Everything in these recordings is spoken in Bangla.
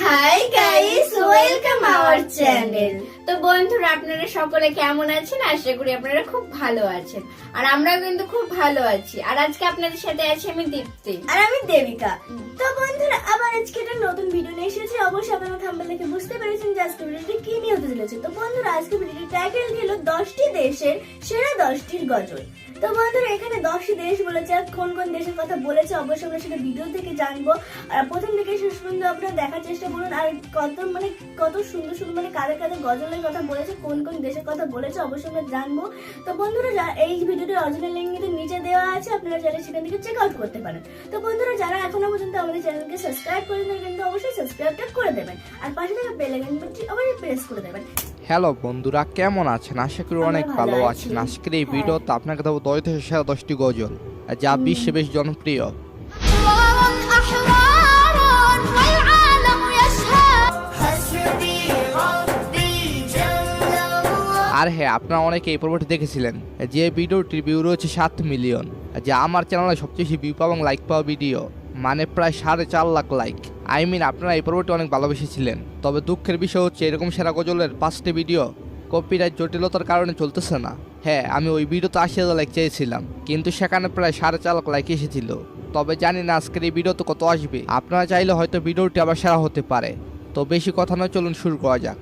Hi guys, welcome our channel. তো বন্ধুরা, আপনারা সকলে কেমন আছেন? আশা করি আপনারা খুব ভালো আছেন, আর আমরাও কিন্তু খুব ভালো আছি। আর আজকে আপনাদের সাথে আছি আমি দীপ্তি আর আমি দেবিকা। তো বন্ধুরা, আবার আজকে একটা নতুন ভিডিও নিয়ে এসেছি। অবশ্যই আপনারা থাম্বনেল দেখে বুঝতে পেরেছেন যে আজকে ভিডিওটি কি নিয়ে হতে চলেছে। তো বন্ধুরা, আজকে ভিডিওটির টাইটেল ছিল 10টি দেশের সেরা 10টির গজল। তো বন্ধুরা, এখানে 10টি দেশ বলেছে, আর কোন কোন দেশের কথা বলেছে অবশ্যই আমরা সেটা ভিডিও থেকে জানবো। আর প্রথম থেকে শেষ পর্যন্ত আপনারা দেখার চেষ্টা করুন। আর কত সুন্দর সুন্দর কাদের কাদের গজলের কথা বলেছে, কোন কোন দেশের কথা বলেছে অবশ্যই আমরা জানবো। তো বন্ধুরা, এই ভিডিওটির অরিজিনাল লিঙ্ক কিন্তু নিচে দেওয়া আছে, আপনারা চাইলে সেখান থেকে চেক আউট করতে পারেন। তো বন্ধুরা, যারা এখনো পর্যন্ত আমাদের চ্যানেলকে সাবস্ক্রাইব করেন কিন্তু অবশ্যই সাবস্ক্রাইবটা করে দেবেন, আর পাশে থাকা বেল আইকনটি অবশ্যই প্রেস করে দেবেন। হ্যালো বন্ধুরা, কেমন আছেন? আশা করি অনেক ভালো আছেন। আজকের এই ভিডিওতে আপনাকে দেবো 10 দেশের সেরা 10টি গজল যা বিশ্বে বেশ জনপ্রিয়। আর হ্যাঁ, আপনারা অনেকে এই পর্বটি দেখেছিলেন যে ভিডিওটির ভিউ রয়েছে 7 মিলিয়ন, যা আমার চ্যানেলে সবচেয়ে বেশি ভিউ পাওয়া এবং লাইক পাওয়া ভিডিও, মানে প্রায় 4.5 লাখ লাইক। আপনারা এই পর্বটি অনেক ভালোবেসেছিলেন। তবে দুঃখের বিষয় হচ্ছে এরকম সেরা গজলের 5টি ভিডিও কপিরাইট জটিলতার কারণে চলতেছে না। হ্যাঁ, আমি ওই ভিডিওতে 80,000 লাইক চেয়েছিলাম, কিন্তু সেখানে প্রায় 4.5 লাখ লাইক এসেছিল। তবে জানি না আজকের এই ভিডিওতে কত আসবে। আপনারা চাইলে হয়তো ভিডিওটি আবার সেরা হতে পারে। তো বেশি কথা নয়, চলুন শুরু করা যাক।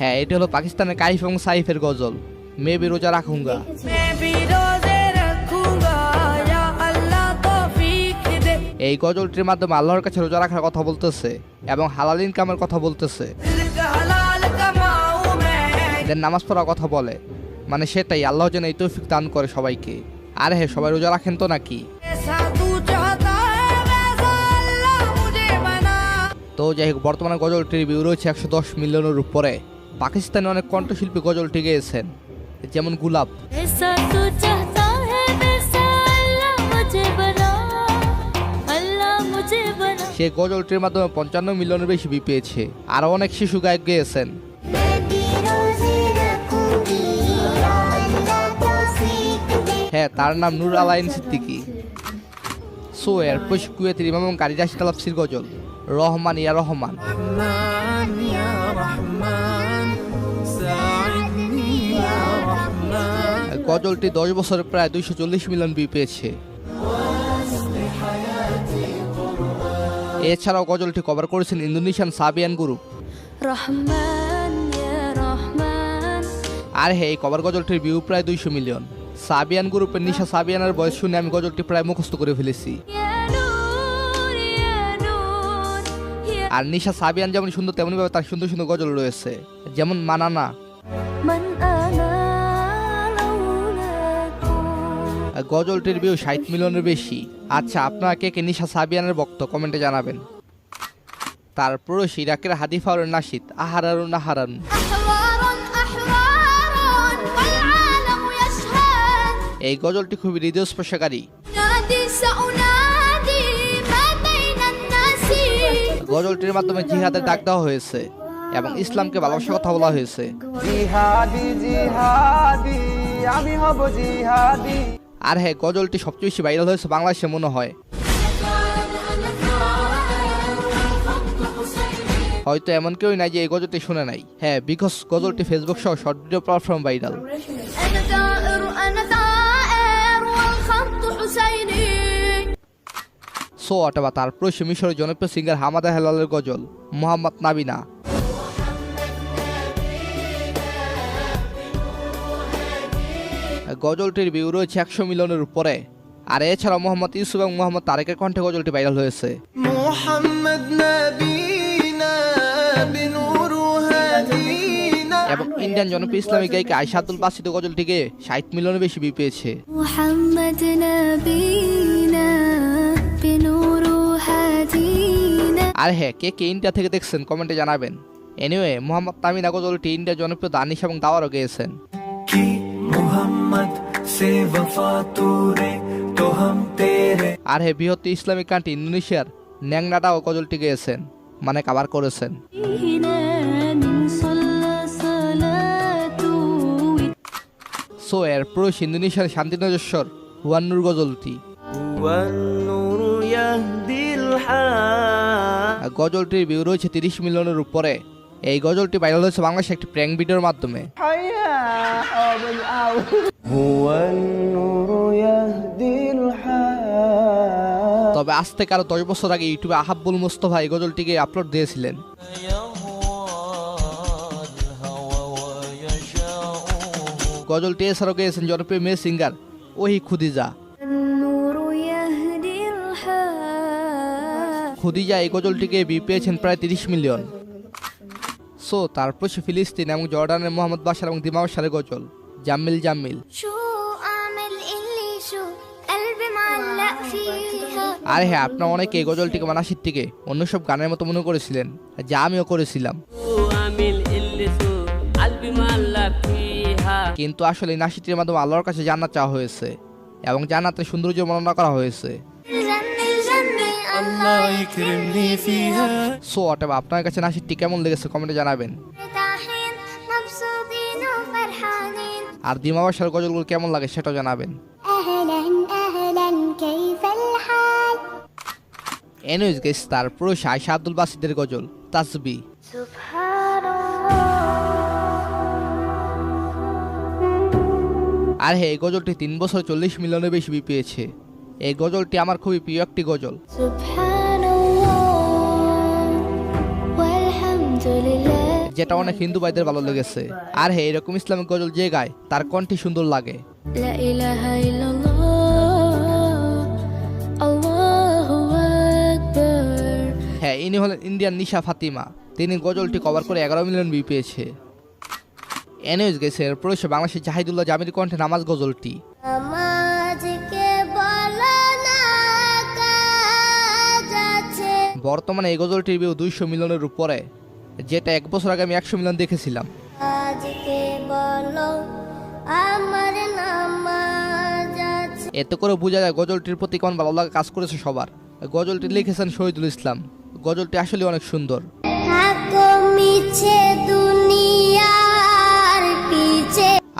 হ্যাঁ, এটি হলো পাকিস্তানের কাইফ এবং সাইফের গজল মেবি রোজা রাখুঙ্গা। এই গজলটির মাধ্যমে আল্লাহর কাছে রোজা রাখার কথা বলতেছে এবং হালাল ইনকামের কথা বলতেছে, নামাজ পড়ার কথা বলে, মানে সেটাই আল্লাহ যেন এই তৌফিক দান করে সবাইকে। আর হ্যাঁ, সবাই রোজা রাখেন তো নাকি? তো যাই হোক, বর্তমানে গজলটির ভিউ রয়েছে 110 মিলিয়নের উপরে। পাকিস্তানে অনেক কণ্ঠশিল্পী গজলটি গেয়েছেন, যেমন গুলাব। সে গজলটির মাধ্যমে 55 মিলিয়নের বেশি ভিউ পেয়েছে। আরো অনেক শিশু গায়ক গেয়েছেন। হ্যাঁ, তার নাম নূর আলাইন সিদ্দিকী। সো এর কুয়েতের ইমাম এবং কারি রাশিদ তালাবসির গজল রহমান ইয়া রহমান। গজলটি 10 বছরে প্রায় 240 মিলিয়ন ভিউ পেয়েছে। এছাড়াও গজলটি কভার করেছেন ইন্দোনেশিয়ান সাবিয়ান গ্রুপ। আর হ্যাঁ, এই কভার গজলটির ভিউ প্রায় 200 মিলিয়ন। সাবিয়ান গ্রুপের নিশা সাবিয়ানের ভয়েস শুনে আমি গজলটি প্রায় মুখস্থ করে ফেলেছি। আর নিশা সাবিয়ান যেমন সুন্দর, তেমনি ভাবে তার সুন্দর সুন্দর গজল রয়েছে, যেমন মানানা। গজলটির ভিউ 60 মিলিয়নের বেশি। আচ্ছা, আপনারা কে কে নিশা সাবিয়ানের ভক্ত কমেন্টে জানাবেন। তারপর ইরাকের হাদিফাউর নাশিদ আহারারুন আহারারুন। এই গজলটি খুবই হৃদয়স্পর্শকারী। গজলটির মাধ্যমে জিহাদের ডাক দেওয়া হয়েছে এবং ইসলামকে ভালোবাসার কথা বলা হয়েছে। আর হ্যাঁ, গজলটি সবচেয়ে বেশি ভাইরাল হয়েছে বাংলাদেশে মনে হয়। হয়তো এমন কেউই নাই যে এই গজলটি শুনে নাই। হ্যাঁ, বিকজ গজলটি ফেসবুক সহ short video platform viral. So অথবা তারপর সে মিশরের জনপ্রিয় সিঙ্গার হামাদা হেলালের গজল মোহাম্মদ নাবিনা। গজলটির ভিউ রয়েছে 100 মিলিয়নের উপরে। আর এছাড়াও মোহাম্মদ ইউসুফ এবং মোহাম্মদ তারেকের কণ্ঠে গজলটি ভাইরাল হয়েছে। এবং ইন্ডিয়ান জনপ্রিয় ইসলামিক গায়িকা আয়েশা আব্দুল বাসিত গজলটিকে 60 মিলিয়নের বেশি ভিউ পেয়েছে। আর হ্যাঁ, কে কে ইন্ডিয়া থেকে দেখছেন কমেন্টে জানাবেন। এনিওয়ে, মোহাম্মদ তামিনা গজলটি ইন্ডিয়ার জনপ্রিয় দানিশ এবং দাওয়ারও গেয়েছেন। আর হ্যাঁ, বৃহত্তর ইসলামিক কান্ট্রি ইন্দোনেশিয়ার ন্যাংনাটাও গজলটি গেয়েছেন, মানে কাভার করেছেন। সো এরপর ইন্দোনেশিয়ার শান্তিনজস্বর হুয়ান্নুর গজলটি والنور يهدي الحق গজলটির ভিউ রয়েছে 30 মিলিয়নের উপরে। এই গজলটি ভাইরাল হয়েছে বাংলাদেশে একটি প্র্যাঙ্ক ভিডিওর মাধ্যমে। هو النور يهدي الحق তবে আজ থেকে আরো 10 বছর আগে ইউটিউবে আহাব্বুল মুস্তফা এই গজলটিকে আপলোড দিয়েছিলেন। গজলটি এছাড়াও গেয়েছেন জনপ্রিয় মেয়ে সিঙ্গার ওহি খুদিজা। খুদিজা এই গজলটিকে ভিউ পেয়েছেন প্রায় 30 মিলিয়ন। সো তারপর সে ফিলিস্তিন এবং জর্ডানের মোহাম্মদ বাশার এবং দিমাগ সারের গজল জাম্মিল জাম্মিল। আর হ্যাঁ, আপনারা অনেকে এই গজলটিকে নাসিরটিকে অন্য সব গানের মতো মনে করেছিলেন, যা আমিও করেছিলাম, কিন্তু আসলে এই নাসিরটির মাধ্যমে আল্লাহর কাছে জান্নাত চাওয়া হয়েছে এবং জান্নাতের সৌন্দর্য বর্ণনা করা হয়েছে। সো অথবা আপনার কাছে নাসিরটি কেমন লেগেছে কমেন্টে জানাবেন। আর দিমা বাশার গজলগুলো কেমন লাগে সেটাও জানাবেন। এনিওয়েজ গাইস, তারপর আয়েশা আব্দুল বাসিদের গজল তাসবি। আর হ্যাঁ, এই গজলটি 3 বছর 40 মিলিয়নের বেশি ভিউ পেয়েছে। এই গজলটি আমার খুবই প্রিয় একটি গজল। যেটা অনেক হিন্দু ভাইদের ভালো লেগেছে। আর হ্যাঁ, এরকম ইসলামিক গজল যে গায় তার কণ্ঠে সুন্দর লাগে। হ্যাঁ, ইনি হলেন ইন্ডিয়ান নিশা ফাতিমা। তিনি গজলটি কভার করে 11 মিলিয়ন ভিউ পেয়েছে। এনিওয়েজ গেছে এরপর সে বাংলাদেশের জাহিদুল্লাহ জামির কণ্ঠে নামাজ গজলটি। বর্তমানে এই গজলটির ভিউ 200 মিলিয়নের উপরে, যেটা 1 বছর আগে আমি 100 মিলিয়ন দেখেছিলাম। এতে করে বোঝা যায় গজলটির প্রতি কেমন ভালো লাগা কাজ করেছে সবার। গজলটি লিখেছেন শহীদুল ইসলাম। গজলটি আসলে অনেক সুন্দর।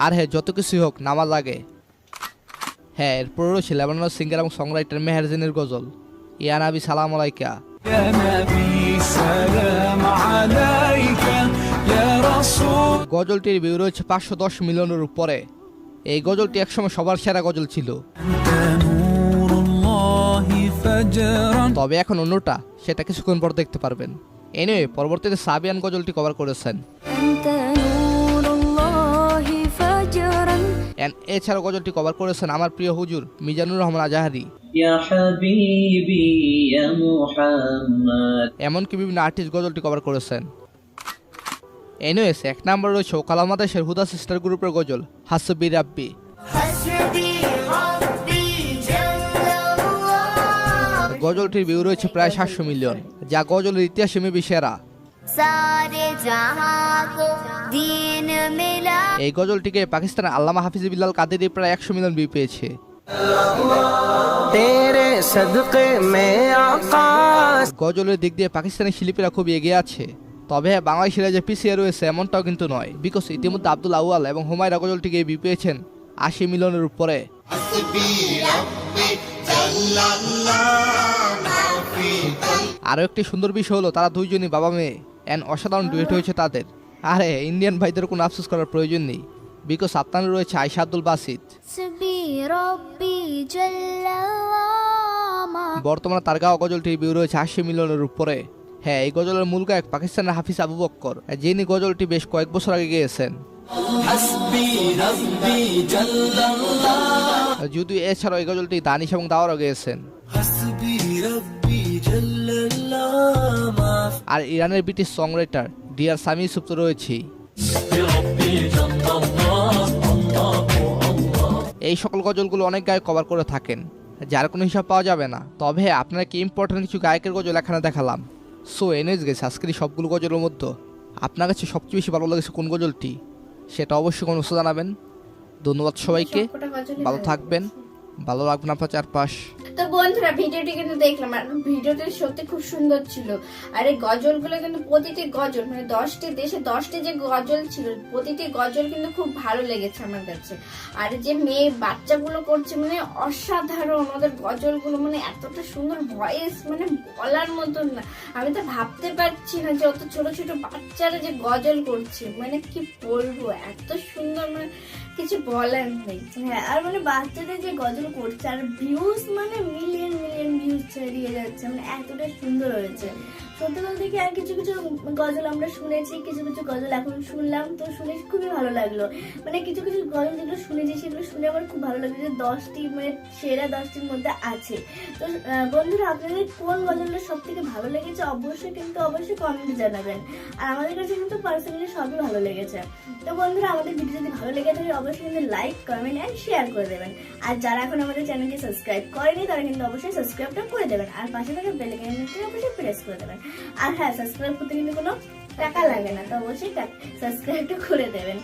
আর হ্যাঁ, যত কিছুই হোক নামাজ আগে। হ্যাঁ, এরপর রয়েছে লেবাননের সিঙ্গার এবং সংরাইটার মেহেরজিনের গজল ইয়া নাবি সালাম আলাইকা। গজলটির ভিউ রয়েছে 510 মিলিয়নের উপরে। এই গজলটি একসময় সবার সেরা গজল ছিল। তবে এখন অন্যটা, সেটা কিছুক্ষণ পর দেখতে পারবেন। এনিওয়ে, পরবর্তীতে সাবিয়ান গজলটি কভার করেছেন। এছাড়াও গজলটি কভার করেছেন আমার প্রিয় হুজুর মিজানুর রহমান আজাহারি। এমনকি বিভিন্ন আর্টিস্ট গজলটি কভার করেছেন। এনিওয়েস, 1 নম্বরে রয়েছে কালামা দেশের হুদা সিস্টার গ্রুপের গজল হাসবি রাব্বি। গজলটির ভিউ রয়েছে প্রায় 700 মিলিয়ন, যা গজলের ইতিহাসে মেবি সেরা। এই গজলটিকে পাকিস্তানের আল্লামা হাফিজ বিল্লাল কাদেরী প্রায় 100 মিলিয়ন ভিউ পেয়েছে। গজলের দিক দিয়ে পাকিস্তানের শিল্পীরা খুব এগিয়ে আছে। তবে বাংলাদেশিরা যে পিছিয়ে রয়েছে এমনটাও কিন্তু নয়, বিকজ ইতিমধ্যে আব্দুল আউয়াল এবং হুমায়রা গজলটিকে ভিউ পেয়েছেন 80 মিলিয়নের উপরে। আরো একটি সুন্দর বিষয় হলো তারা দুইজনই বাবা মেয়ে, এন্ড অসাধারণ ডুয়েট হয়েছে তাদের। আরে ইন্ডিয়ান ভাইদের কোনো আফসোস করার প্রয়োজন নেই, বিকজ আপনার রয়েছে আয়েশা আব্দুল বাসিত। বর্তমানে তার গাওয়া গজলটির ভিউ রয়েছে 80 মিলিয়নের উপরে। হ্যাঁ, এই গজলের মূল গায়ক পাকিস্তানের হাফিজ আবু বক্কর, যিনি গজলটি বেশ কয়েক বছর আগে গেয়েছেন। যদিও এছাড়াও এই গজলটি দানিশ এবং দাওয়ারও গেয়েছেন। আর ইরানের British songwriter dear Sami Yusuf তো রয়েছেই। এই সকল গজলগুলো অনেক গায়ক কভার করে থাকেন, যার কোনো হিসাব পাওয়া যাবে না। তবে আপনারা কি ইম্পর্টেন্ট কিছু গায়কের গজল এখানে দেখালাম। সো এনএস গেছে আজকের সবগুলো গজলের মধ্যে আপনার কাছে সবচেয়ে বেশি ভালো লেগেছে কোন গজলটি, সেটা অবশ্যই কোনো জানাবেন। ধন্যবাদ সবাইকে, ভালো থাকবেন, ভালো রাখবেন আপনার চারপাশ। তো বন্ধুরা ভিডিওটি কিন্তু দেখলাম, আর ভিডিওটি সত্যি খুব সুন্দর ছিল। আর এই গজলগুলো কিন্তু প্রতিটি গজল মানে 10টি দেশে 10টি যে গজল ছিল, প্রতিটি গজল কিন্তু খুব ভালো লেগেছে আমার কাছে। আর যে মেয়ে বাচ্চাগুলো করছে মানে অসাধারণ, ওদের গজলগুলো মানে এতটা সুন্দর ভয়েস, মানে বলার মতন না। আমি তো ভাবতে পারছি না যে অত ছোট ছোট বাচ্চারা যে গজল করছে, মানে কি বলবো, এত সুন্দর, মানে কিছু বলার নেই। হ্যাঁ, আর মানে বাচ্চাদের যে গজল করছে আর ভিউজ মানে মিলিয়ন মিলিয়ন ভিউজ ছড়িয়ে যাচ্ছে, মানে এতটা সুন্দর হয়েছে। সত্যি বলতে কি, আর কিছু কিছু গজল আমরা শুনেছি, কিছু কিছু গজল এখন শুনলাম, তো শুনে খুবই ভালো লাগলো। মানে কিছু কিছু গজল যেগুলো শুনেছি সেগুলো শুনে আমার খুব ভালো লাগলো যে 10টি মানে সেরা 10টির মধ্যে আছে। তো বন্ধুরা, আপনাদের কোন গজলটা সব থেকে ভালো লেগেছে অবশ্যই কমেন্টে জানাবেন। আর আমাদের কাছে কিন্তু পার্সোনালি সবই ভালো লেগেছে। তো বন্ধুরা, আমাদের ভিডিও যদি ভালো লেগে থাকে অবশ্যই কিন্তু লাইক, কমেন্ট এন্ড শেয়ার করে দেবেন। আর যারা এখন আমাদের চ্যানেলকে সাবস্ক্রাইব করেনি তারা কিন্তু অবশ্যই সাবস্ক্রাইবটা করে দেবেন, আর পাশে থাকা বেল আইকনটি অবশ্যই প্রেস করে দেবেন। আর হ্যাঁ, সাবস্ক্রাইব করতে কিন্তু কোনো টাকা লাগে না, তো অবশ্যই সাবস্ক্রাইবটা করে দেবেন।